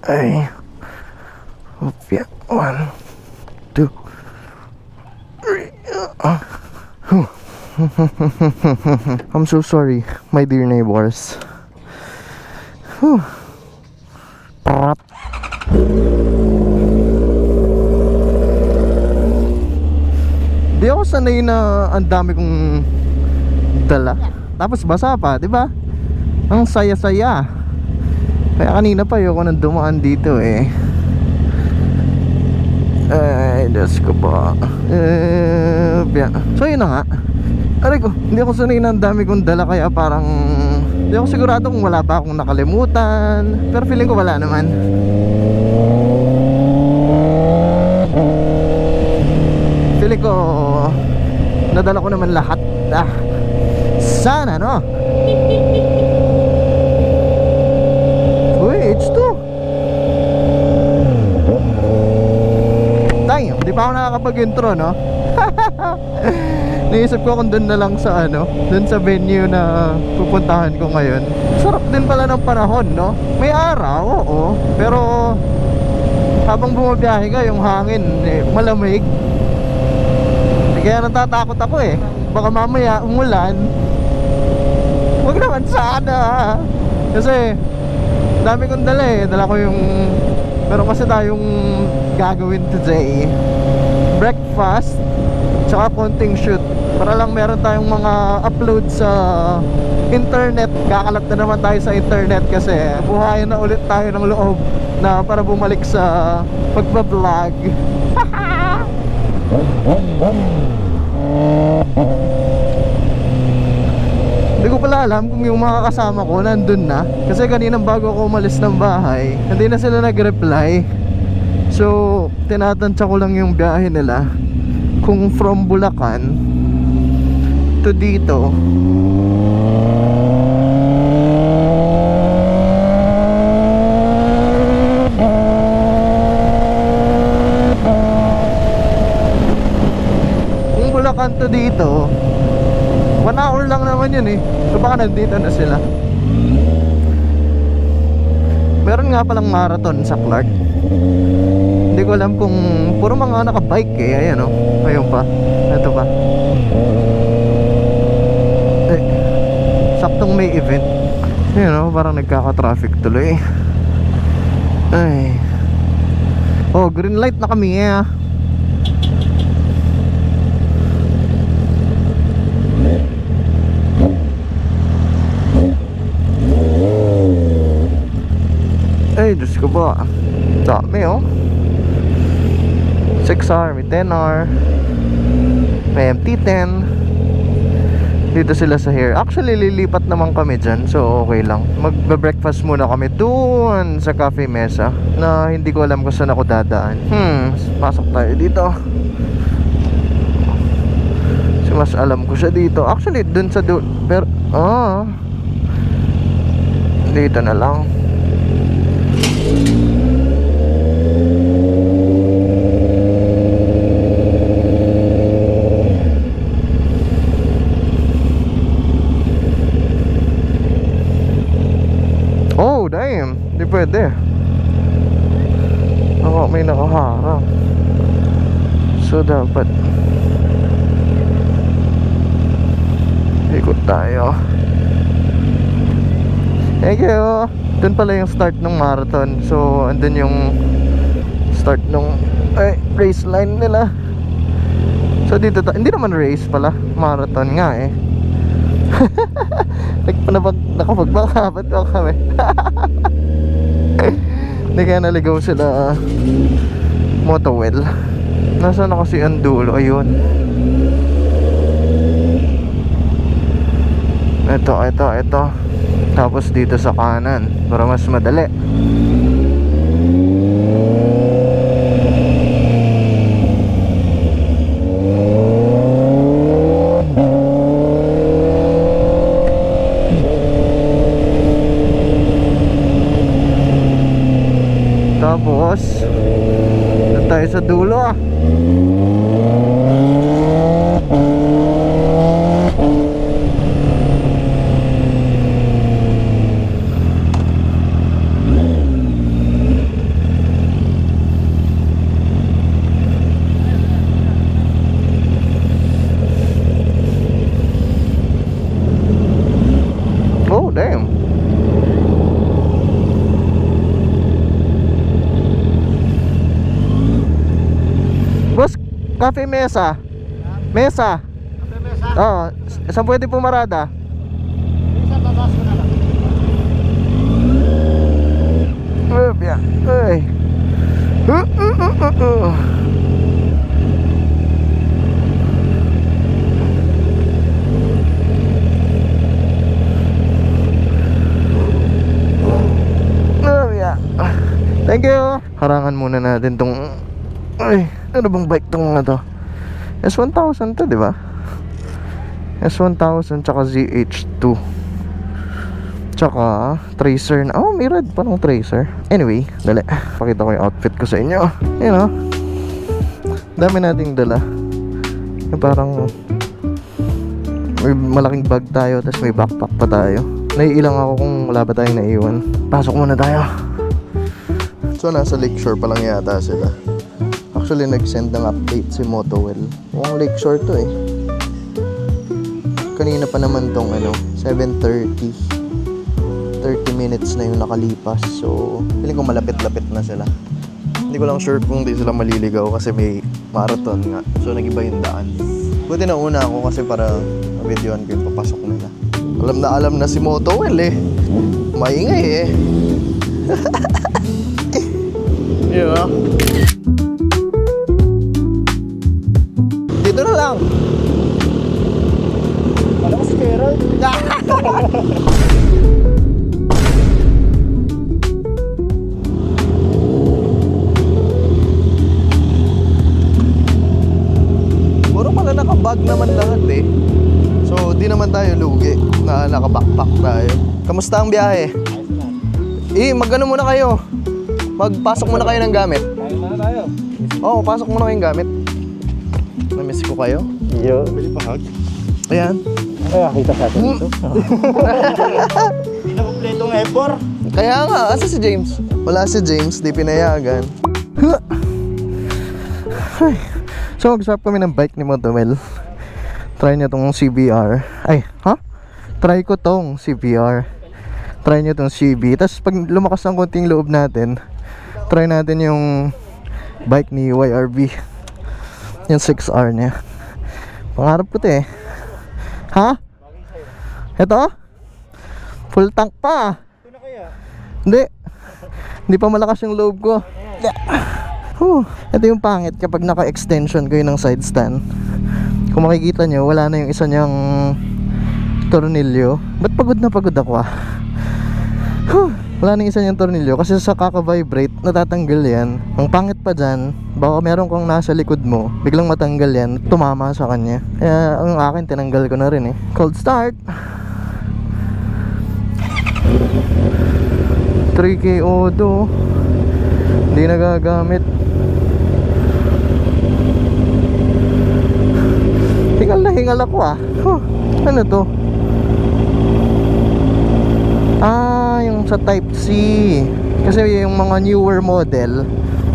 Ay. Opya. 1, 2, 3. I'm so sorry, my dear neighbors. Prap. Di ako sanay na ang dami kong dala. Tapos basa pa, di ba? Ang saya-saya. Kaya kanina pa ayoko nang dumaan dito eh. Ay, Diyos ko ba. So yun na nga. Aray ko, hindi ako sanay na ang dami kong dala. Kaya parang hindi ako sigurado kung wala ba akong nakalimutan. Pero feeling ko wala naman. Feeling ko nadala ko naman lahat. Sana no. Uy, H2. Tayo, di pa ako nakakapag-intro no. Naisip ko kung doon na lang sa doon sa venue na pupuntahan ko ngayon. Sarap din pala ng panahon no. May araw, oo. Pero habang bumabiyahe ka, yung hangin malamig. Kaya natatakot ako eh. Baka mamaya umulan. Huwag naman sana. Kasi dami kong dala eh. Dala ko yung meron kasi tayong gagawin today. Breakfast tsaka konting shoot. Para lang meron tayong mga upload sa internet. Kakalat na naman tayo sa internet kasi buhayin na ulit tayo ng loob na para bumalik sa pagbablog. Hindi ko pala alam kung yung mga kasama ko nandun na. Kasi kaninang bago ako umalis ng bahay, hindi na sila nag-reply. So tinatansya ko lang yung biyahe nila, kung from Bulacan to dito. Kung Bulacan to dito 1 hour lang naman yun eh. So baka nandito na sila. Meron nga palang marathon sa Clark. Hindi ko alam kung puro mga nakabike eh. Ayan o, ayun pa. Ito pa. Saktong may event. Ayan o, parang nagkaka-traffic tuloy. Ay. Oh, green light na kami eh. Ay, Diyos ko ba. Dami oh. 6R, may 10R, may MT-10. Dito sila sa here. Actually, lilipat naman kami dyan. So, okay lang. Magbe-breakfast muna kami doon sa Cafe Mesa na hindi ko alam kung saan ako dadaan. Pasok tayo dito. Kasi mas alam ko siya dito. Actually, doon sa pero, dito na lang. Oh, damn. Hindi pwede. Ako, may nakaharang. So, dapat ikot tayo. Thank you. Doon pala yung start ng marathon. So, andun yung start ng race line nila. So, dito hindi naman race pala. Marathon nga eh. Nakapagbakabat ako kami. Hindi kaya naligaw sila Motowell. Nasaan na kasi ang dulo? Ayun. Ito. Tapos dito sa kanan para mas madali. Tapos doon tayo sa dulo ah. Cafe Mesa. Mesa. Oo, saan pwede pumarada? Biya. Ay. Biya. Thank you. Harangan muna natin tong, ay, ano bang bike tong mga to? S1000 to, di ba? S1000 tsaka ZH2 tsaka Tracer na. Oh, may red pa ng Tracer. Anyway, dali, pakita ko yung outfit ko sa inyo. Yun o, dami nating dala. Yung parang may malaking bag tayo, tapos may backpack pa tayo. Naiilang ako kung wala ba tayong naiwan. Pasok muna tayo. So nasa Lakeshore pa lang yata sila. Actually nag-send ng update si Motowell. Mukhang Lakeshore to eh. Kanina pa naman tong 7:30. 30 minutes na yung nakalipas. So feeling ko malapit-lapit na sila. Hindi ko lang sure kung di sila maliligaw kasi may marathon nga. So nag-iba yung daan. Buti na una ako kasi para videoan ko yung papasok nila. Alam na si Motowell eh. Maingay eh. Yeah. Dito na lang. Alam ko si Gerald. Puro pala nakabag naman lahat eh. So di naman tayo lugi na naka-backpack tayo. Kamusta ang biyahe? Mag-ano muna kayo. Magpasok muna kayo ng gamit. Kaya na tayo. Oo, pasok muna kayong gamit. Namiss ko kayo. Yo, bili pa hug. Ayan. Kaya kita sa atin dito. Hindi na kompletong effort. Kaya nga, asa si James? Wala si James, di pinayagan. So mag-swap kami ng bike ni Motowell. Try niya tong CBR. Ay, ha? Try ko tong CBR. Try niya tong CB. Tapos pag lumakas ng konting loob natin, try natin yung bike ni YRB. Yung 6R niya. Pangarap ko to eh. Ha? Ito? Full tank pa. Ito na kaya? Hindi pa malakas yung loob ko. Ito yung pangit kapag naka-extension ko yun ng side stand. Kung makikita nyo, wala na yung isa niyang tornilyo. Ba't pagod na pagod ako ah? Wala na yung isa niyang tornilyo kasi sa kaka-vibrate, natatanggal yan. Ang pangit pa dyan, baka meron kang nasa likod mo, biglang matanggal yan, tumama sa kanya. Kaya ang akin, tinanggal ko na rin eh. Cold start! 3K Odo. Hindi nagagamit. Hingal na hingal ako ah. Ano to? Yung sa Type C. Kasi yung mga newer model,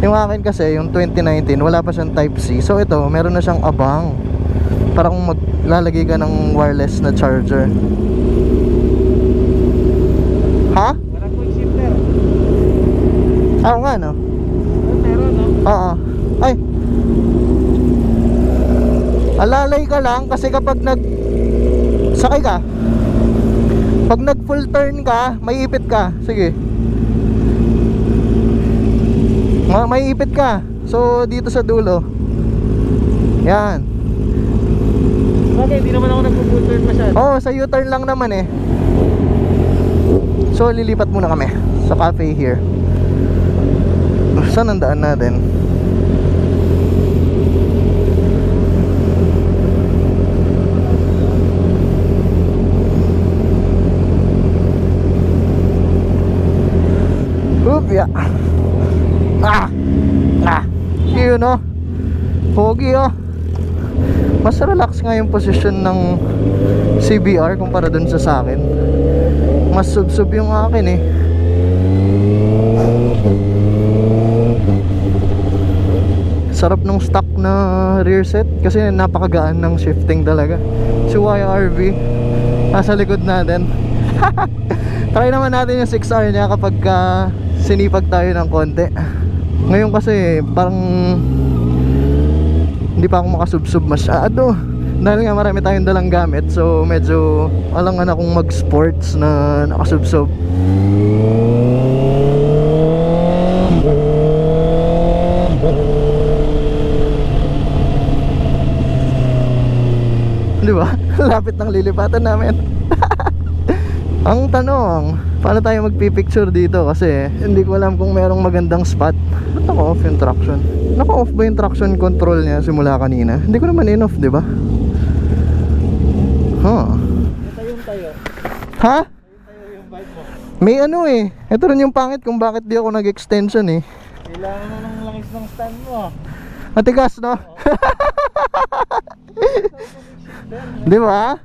yung akin kasi, yung 2019, wala pa siyang Type C. So ito, meron na siyang abang. Para kung maglalagay ka ng wireless na charger. Ha? Wala quick shifter. Oo nga no? Meron no? Oo. Ay, alalay ka lang kasi kapag sakay ka, pag nag full turn ka, may ipit ka. Sige. May ipit ka. So dito sa dulo. Yan. Bakit? Hindi naman ako nag-full turn masyado. Oh, sa U-turn lang naman eh. So lilipat muna kami sa cafe here. Saan ang daan natin? Yeah. Yun oh. Pogi oh. Mas relax nga yung posisyon ng CBR kumpara dun sa akin. Mas sub-sub yung akin eh. Sarap nung stock na rear set kasi napakagaan ng shifting talaga. Si YRV nasa likod natin. Try naman natin yung 6R niya kapag sinipag tayo ng konti. Ngayon kasi parang Hindi pa ako makasubsob masyado. Dahil nga marami tayong dalang gamit. So medyo alangan akong mag-sports na nakasubsob. Di ba? Lapit ng lilipatan namin. Ang tanong, paano tayo magpipicture dito? Kasi hindi ko alam kung merong magandang spot. Ba't naka-off yung traction? Naka-off ba yung traction control niya simula kanina? Hindi ko naman in-off, di ba? Huh. Tayo. Ha? Tayo yung bike mo. May ano eh. Ito rin yung pangit kung bakit di ako nag-extension eh. Kailangan mo ng langis ng stand mo. Matigas, no? Di ba?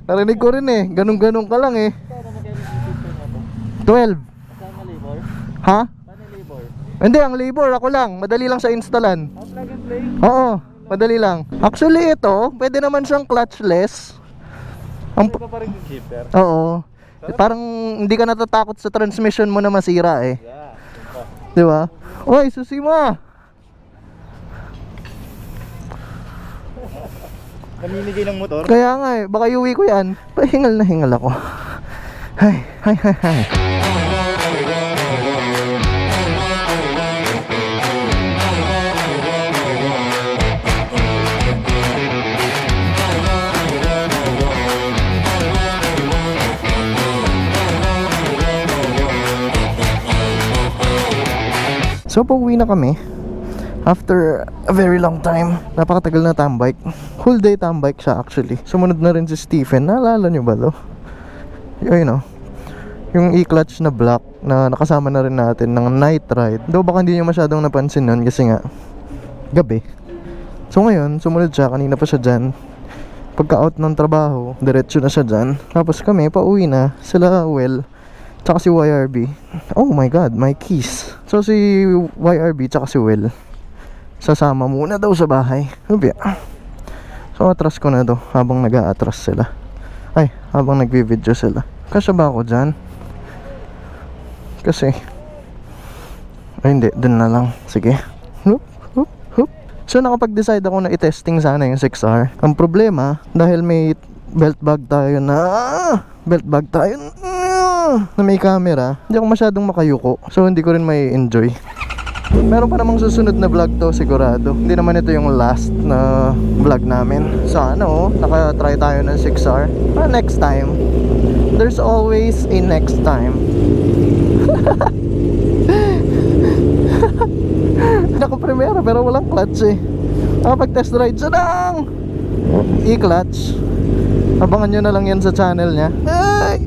Narinig ko rin eh. Ganun-ganun ka lang eh. Paano magkailan yung 12. Kasama labor? Ha? Paano labor? Hindi, ang labor ako lang. Madali lang sa installan. Plug and play? Oo, madali lang. Actually ito, pwede naman siyang clutchless. Ano pa pa rin yung shifter? Oo. Parang hindi ka natatakot sa transmission mo na masira eh. Yeah. Di ba? Oy, susi mo! Naninigay ng motor? Kaya nga eh, baka iuwi ko yan. Pahingal na hingal ako. Hay, hay, hay, hay. So pauwi na kami after a very long time. Napakatagal na tambike. Whole day tambike siya actually. Sumunod na rin si Stephen. Naalala nyo ba to? Yun know, yung e-clutch na black na nakasama na rin natin ng night ride. Though baka hindi nyo masyadong napansin nun kasi nga gabi. So ngayon, sumunod siya. Kanina pa siya dyan. Pagka out ng trabaho, diretso na siya dyan. Tapos kami, pauwi na. Sila Well tsaka si YRB. Oh my god, my keys. So si YRB tsaka si Will sasama muna daw sa bahay. Sabi, so atras ko na to habang nag-a-atras sila. Ay, habang nagvi-video sila. Kasya ba ako dyan? Kasi ay hindi, dun na lang. Sige. Hup, hup, hup. So nakapag-decide ako na i-testing sana yung 6R. Ang problema, dahil may belt bag tayo na may camera, hindi ako masyadong makayuko. So hindi ko rin may enjoy. Meron pa namang susunod na vlog to sigurado. Hindi naman ito yung last na vlog namin. Sana naka-try tayo ng 6R. Next time. There's always a next time. Naka-primera pero walang clutch eh. Pag-test ride siya lang e-clutch. Abangan nyo na lang yan sa channel niya. Ay.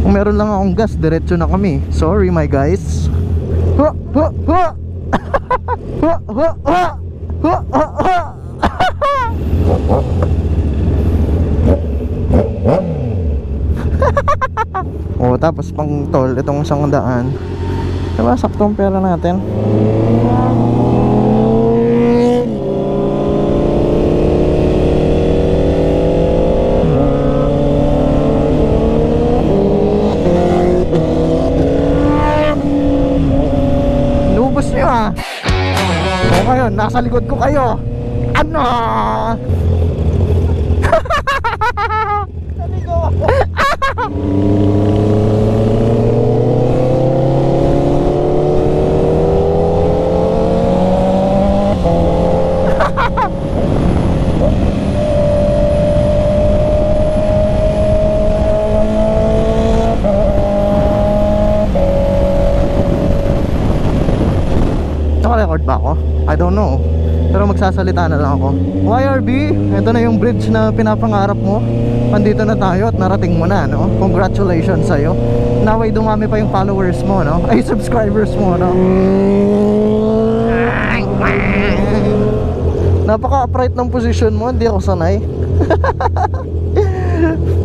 Kung meron lang akong gas, diretso na kami. Sorry my guys. Oh, tapos pang toll itong 100. Diba saktong pera natin. O ngayon, nasa likod ko kayo. Ano? Naka-record ba ako? I don't know. Pero magsasalita na lang ako. YRB, ito na yung bridge na pinapangarap mo. Andito na tayo at narating mo na, no? Congratulations sa'yo. Naway dumami pa yung followers mo, no? Ay, subscribers mo, no? Napaka-upright ng position mo, hindi ako sanay.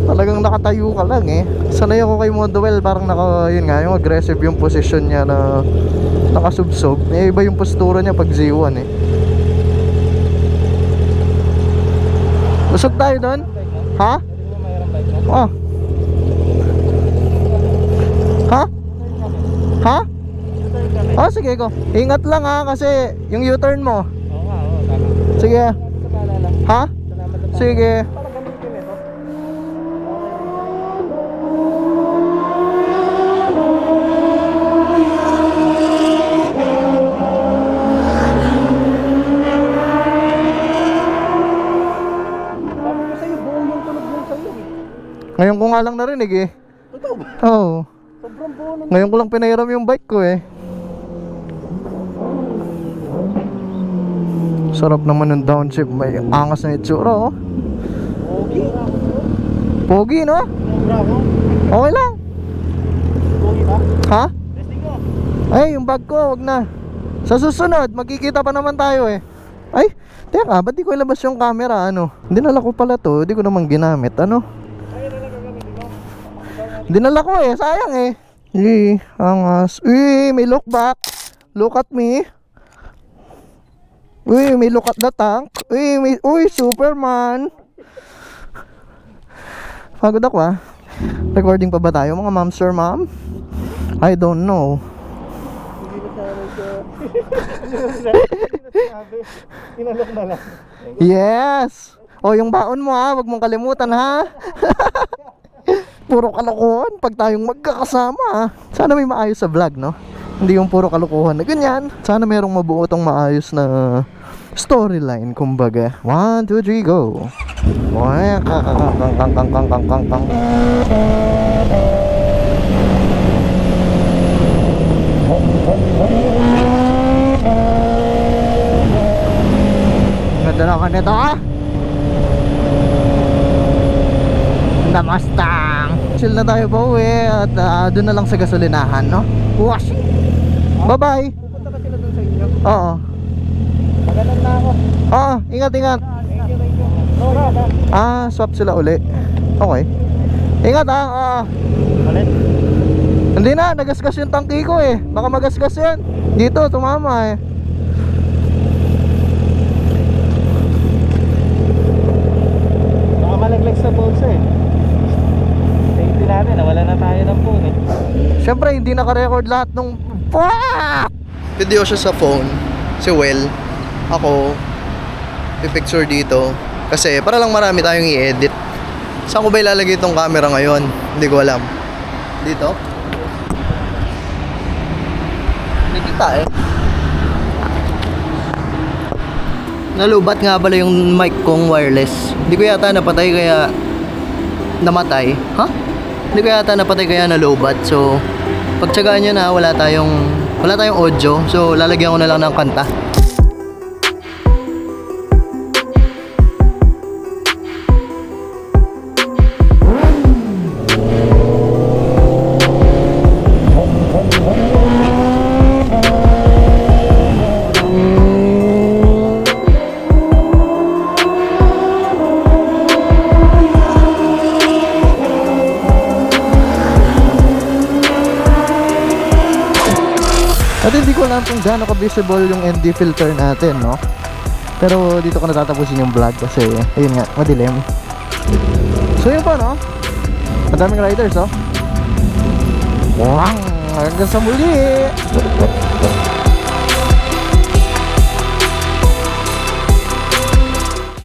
Talagang nakatayo ka lang eh. Sanay ako kay Modwell, parang yun nga, yung aggressive yung position niya na nakasubsob. Eh, iba yung postura niya pag Z1 eh. Usog tayo doon? Ha? Oh. Ha? Ha? U-turn kami. Oh, sige ko. Ingat lang ha, kasi yung U-turn mo. Oo nga, oo, tama. Sige. Salamat sa paalala. Ha? Salamat sa paalala. Sige. Para gamitin ito. Sabi ko sa'yo, buong yung tunog mo sa'yo eh. Ngayon ko nga lang narinig eh. Totoo ba? Oo. Sobrang buo ng... Ngayon ko lang pinairam yung bike ko eh. Sarap naman ng downshift. May angas na itsura oh. Pogi. Pogi no? Bravo. Okay lang. Pogi ba? Ha? Testing ko. Ay, yung bag ko, wag na. Sa susunod, magkikita pa naman tayo eh. Ay, teka, ba't di ko ilabas yung camera, ano? Dinala ko pala to, di ko naman ginamit, ano? Dinala ko eh, sayang eh. Angas. May look back. Look at me. May look at the tank. Superman. Pagod ako ah. Recording pa ba tayo mga ma'am, sir, ma'am? I don't know. Tinalok na lang. Yes! O yung baon mo ha, wag mong kalimutan ha. Puro kalokohan pag tayong magkakasama ha. Sana may maayos sa vlog no? Hindi yung puro kalokohan na ganyan. Sana merong mabuo tong maayos na storyline kumbaga. 1, 2, 3, go! Kang. Ganda naman ito ah. Namastang. Chill na tayo pa uwi at doon na lang sa gasolinahan no. Wash. Bye bye. Pupunta ba sila dun sa inyo? Oo. Magalan na ako. Oo, ingat. Thank you. Nora ba? Swap sila uli. Okay. Ingat ah. Ulit? Hindi na, nagasgas yung tangki ko eh. Baka magasgas yan. Dito, tumama eh. Baka malaglag sa bulsa eh. Safety natin, nawala na tayo ng phone eh. Siyempre, hindi naka-record lahat nung... Fuck! Video siya sa phone. Si Well. Ako. Pipicture dito. Kasi para lang marami tayong i-edit. Saan ko ba ilalagay itong camera ngayon? Hindi ko alam. Dito? Kita eh. Nalubat nga pala yung mic kong wireless. Hindi ko yata napatay kaya namatay. Ha? Hindi ko yata napatay kaya nalubat. So, pagtsagaan nyo na wala tayong audio. So, lalagyan ko na lang ng kanta. At hindi ko alam kung gaano ka-visible yung ND filter natin, no? Pero dito ko natatapusin yung vlog kasi, ayun nga, madilim. So yun po, no? Madaming riders, oh. Wow! Hanggang sa muli!